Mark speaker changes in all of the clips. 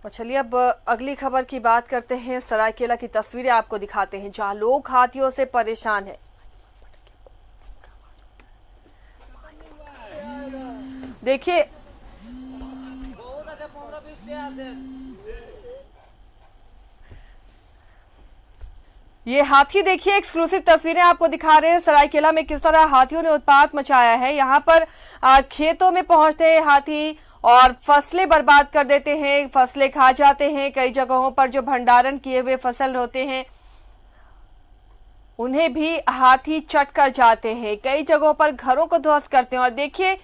Speaker 1: और चलिए अब अगली खबर की बात करते हैं। सरायकेला की तस्वीरें आपको दिखाते हैं जहां लोग हाथियों से परेशान हैं। देखिए ये हाथी, देखिए एक्सक्लूसिव तस्वीरें आपको दिखा रहे हैं सरायकेला में किस तरह हाथियों ने उत्पात मचाया है। यहाँ पर खेतों में पहुंचते हैं हाथी और फसलें बर्बाद कर देते हैं, फसलें खा जाते हैं। कई जगहों पर जो भंडारण किए हुए फसल होते हैं उन्हें भी हाथी चट कर जाते हैं। कई जगहों पर घरों को ध्वस्त करते हैं और देखिए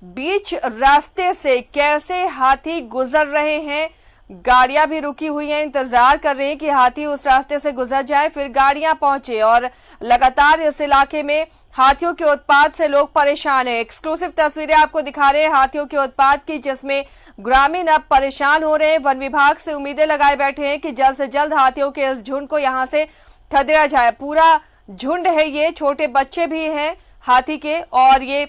Speaker 1: बीच रास्ते से कैसे हाथी गुजर रहे हैं। गाड़ियां भी रुकी हुई हैं, इंतजार कर रहे हैं कि हाथी उस रास्ते से गुजर जाए, फिर गाड़ियां पहुंचे। और लगातार इस इलाके में हाथियों के उत्पात से लोग परेशान हैं। एक्सक्लूसिव तस्वीरें आपको दिखा रहे हैं हाथियों के उत्पात की, जिसमें ग्रामीण अब परेशान हो रहे हैं। वन विभाग से उम्मीदें लगाए बैठे हैं कि जल्द से जल्द हाथियों के इस झुंड को यहां से खदेड़ा जाए। पूरा झुंड है ये, छोटे बच्चे भी हैं हाथी के। और ये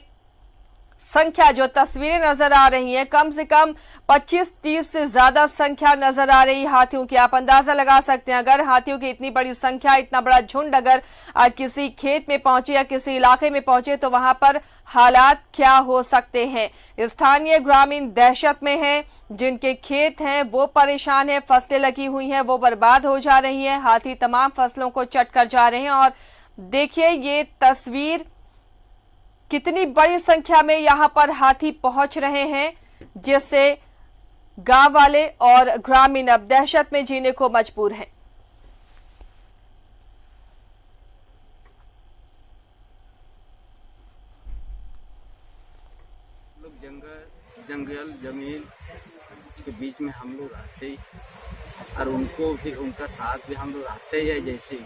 Speaker 1: संख्या जो तस्वीरें नजर आ रही हैं, कम से कम 25-30 से ज्यादा संख्या नजर आ रही हाथियों की। आप अंदाजा लगा सकते हैं अगर हाथियों की इतनी बड़ी संख्या, इतना बड़ा झुंड अगर किसी खेत में पहुंचे या किसी इलाके में पहुंचे तो वहां पर हालात क्या हो सकते हैं। स्थानीय ग्रामीण दहशत में हैं, जिनके खेत हैं वो परेशान है, फसलें लगी हुई हैं वो बर्बाद हो जा रही हैं। हाथी तमाम फसलों को चट कर जा रहे हैं। और देखिए ये तस्वीर, कितनी बड़ी संख्या में यहां पर हाथी पहुंच रहे हैं, जिससे गांव वाले और ग्रामीण अब दहशत में जीने को मजबूर हैं।
Speaker 2: लोग जंगल जमीन के बीच में हम लोग रहते ही, और उनको भी उनका साथ भी हम लोग रहते ही है। जैसे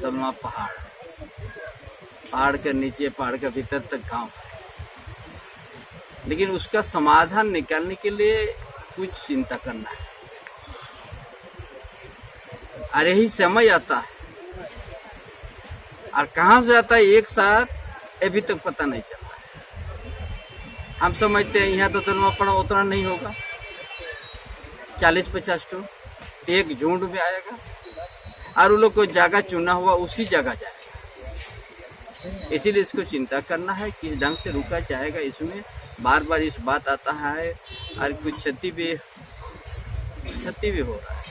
Speaker 2: तलवा पहाड़ के नीचे, पहाड़ के भीतर तक गांव है, लेकिन उसका समाधान निकालने के लिए कुछ चिंता करना है। और यही समय आता है, और कहाँ से आता है एक साथ अभी तक पता नहीं चल रहा है। हम समझते हैं यहाँ तो तलवा पड़ा उतना नहीं होगा, 40-50 तो एक झुंड में आएगा, और वो लोग को जगह चुना हुआ उसी जगह जाएगा। इसीलिए इसको चिंता करना है किस ढंग से रुका जाएगा। इसमें बार बार इस बात आता है और कुछ क्षति भी हो रहा है।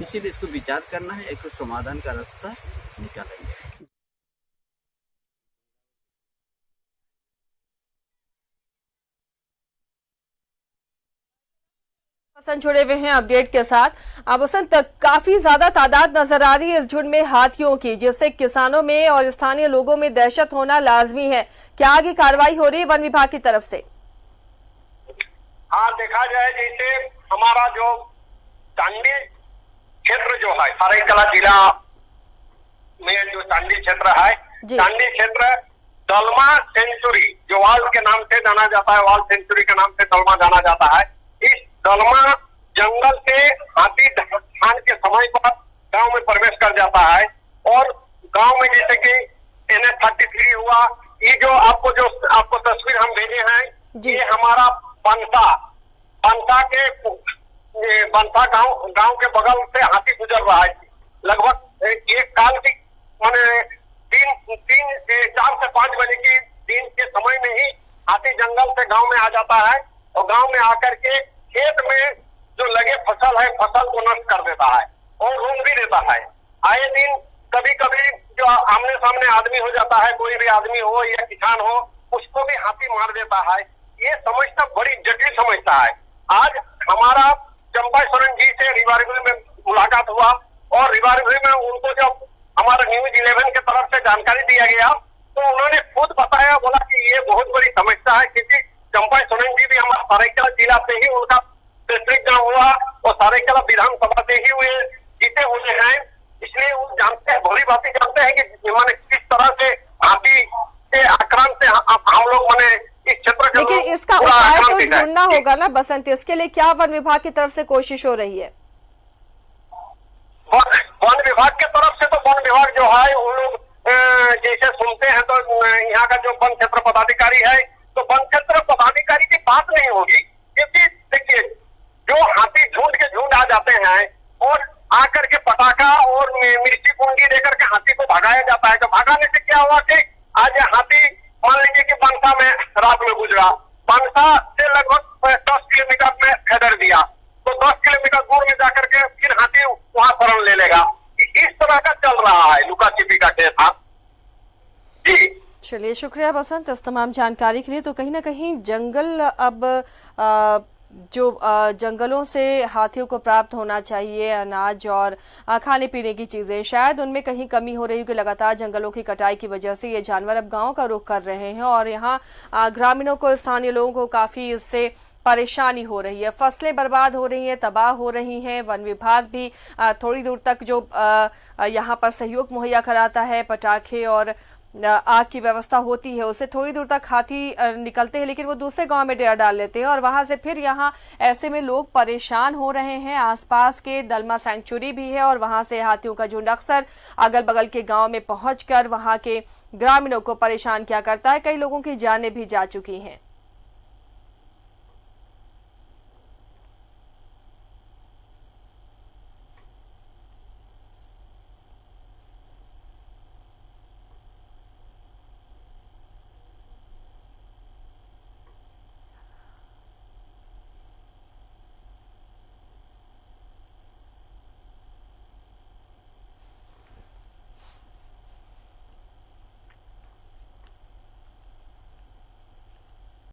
Speaker 2: इसीलिए इसको विचार करना है, एक समाधान का रास्ता निकालेंगे।
Speaker 1: बसंत जुड़े हुए हैं अपडेट के साथ। बसंत, काफी ज्यादा तादाद नजर आ रही है इस झुंड में हाथियों की, जिससे किसानों में और स्थानीय लोगों में दहशत होना लाजमी है। क्या आगे कार्रवाई हो रही है वन विभाग की तरफ से?
Speaker 3: हाँ, देखा जाए जैसे हमारा जो चांदी क्षेत्र जो है, सरायकेला जिला में जो चांदी क्षेत्र है, चांदी क्षेत्र दलमा सेंचुरी जो वाल के नाम से जाना जाता है, वाल सेंचुरी के नाम से दलमा जाना जाता है। इस दलमा जंगल से हाथी धान के समय पर गांव में प्रवेश कर जाता है। और गांव में जैसे कि NH-33 हुआ, ये जो आपको तस्वीर हम भेजे हैं, ये हमारा बनसा गांव के बगल से हाथी गुजर रहा है। लगभग एक काल की माने 4 से 5 बजे की दिन के समय में ही हाथी जंगल से गांव में आ जाता है और गांव में आकर के खेत में जो लगे फसल है, फसल को नष्ट कर देता है और रोक भी देता है। आए दिन कभी कभी जो आमने सामने आदमी हो जाता है, कोई भी आदमी हो या किसान हो, उसको भी हाथी मार देता है। ये समस्या बड़ी जटिल समस्या है। आज हमारा चंपा सोरेन जी से रिवारीगुड़ी में मुलाकात हुआ और रिवारीगुड़ी में उनको जब हमारा न्यूज 11 की तरफ से जानकारी दिया गया तो उन्होंने खुद बताया, बोला कि ये बहुत बड़ी समस्या है, क्योंकि चंपा सोरेन जी भी हमारा सरायकेला जिला से ही उनका डिस्ट्रिक्ट गाँव हुआ और सरायकेला विधानसभा से ही हुए जीते हुए हैं। इसलिए वो जानते हैं, भली बातें जानते हैं कि मैंने किस तरह से हाथी के आक्रांत से हम लोग मैंने इस क्षेत्र के,
Speaker 1: लेकिन इसका उपाय तो ढूंढना होगा ना बसंत, इसके लिए क्या वन विभाग की तरफ से कोशिश हो रही है?
Speaker 3: वन विभाग की तरफ से तो वन विभाग जो है वो लोग जैसे सुनते हैं तो यहाँ का जो वन क्षेत्र पदाधिकारी है, तो वन क्षेत्र पदाधिकारी की बात नहीं होगी, क्योंकि देखिए जो हाथी झुंड के आए और आकर के पटाखा और मिर्ची पूंजी देकर के हाथी को भगाया जाता है। तो भगाने से क्या हुआ कि आज हाथी मान लीजिए कि बनसा में रात में गुजरा, बनसा से लगभग 10 किलोमीटर में खदर दिया, तो 10 किलोमीटर दूर में जाकर के फिर हाथी वहां शरण ले लेगा। इस तरह का चल रहा है लुका छिपी का केस। हाँ जी,
Speaker 1: चलिए शुक्रिया बसंत इस तमाम जानकारी के लिए। तो कहीं ना कहीं जंगल अब जंगलों से हाथियों को प्राप्त होना चाहिए अनाज और खाने पीने की चीजें, शायद उनमें कहीं कमी हो रही है कि लगातार जंगलों की कटाई की वजह से ये जानवर अब गांव का रुख कर रहे हैं और यहाँ ग्रामीणों को, स्थानीय लोगों को काफी इससे परेशानी हो रही है। फसलें बर्बाद हो रही हैं, तबाह हो रही हैं। वन विभाग भी थोड़ी दूर तक जो यहाँ पर सहयोग मुहैया कराता है, पटाखे और आग की व्यवस्था होती है, उससे थोड़ी दूर तक हाथी निकलते हैं, लेकिन वो दूसरे गांव में डेरा डाल लेते हैं और वहां से फिर यहाँ ऐसे में लोग परेशान हो रहे हैं। आसपास के दलमा सेंचुरी भी है और वहां से हाथियों का झुंड अक्सर अगल बगल के गांव में पहुंचकर वहां के ग्रामीणों को परेशान किया करता है। कई लोगों की जानें भी जा चुकी हैं।